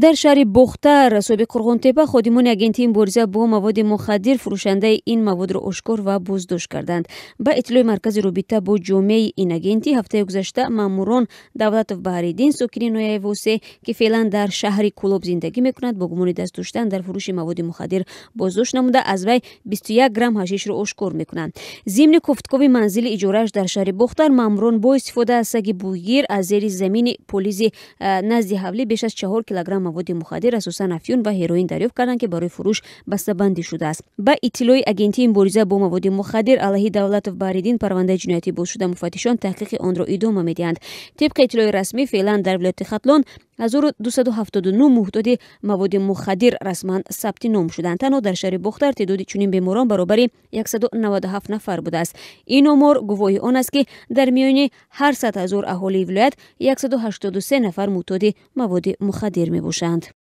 در شهر بختر صوب قرغنتپه خادمان اگنتی مبارزه با مواد مخدر فروشنده این مواد را اشکار و بازداشت کردند. با اطلاع مرکز رابطه با جامعه این اگنتی هفته گذشته ماموران دولت بهاریدین ساکن نویای وسه که فعلا در شهر کلوب زندگی میکند با گمان دست داشتن در فروش مواد مخدر بازداشت نموده از وی 21 گرم حشیش را اشکار میکنند. ضمن گفتگوی منزل اجاره‌اش در شهر بختر ماموران با استفاده از سگ بوگیر از زیر زمین پلیس نزد حولی بیش از 4 کیلوگرم مواد مخدر اساساً افیون و هروئین دریافت کردند که برای فروش بسته‌بندی شده است. با اطلاع اگنتی مبارزه با مواد مخدر علیه دولت بهاریدین پرونده جنایتی باز شده مفتشان تحقیق آن را ادامه میدهند. طبق اطلاع رسمی فعلا در ولایت ختلان 1279 محتاط مواد مخدر رسما ثبت نام شدند. تنها در شهر بختر تعداد چنین بیماران برابر 197 نفر بوده است. این آمار گواهی آن است که در میان هر 100,000 اهالی ولایت 183 نفر معتاد مواد مخدر می باشند.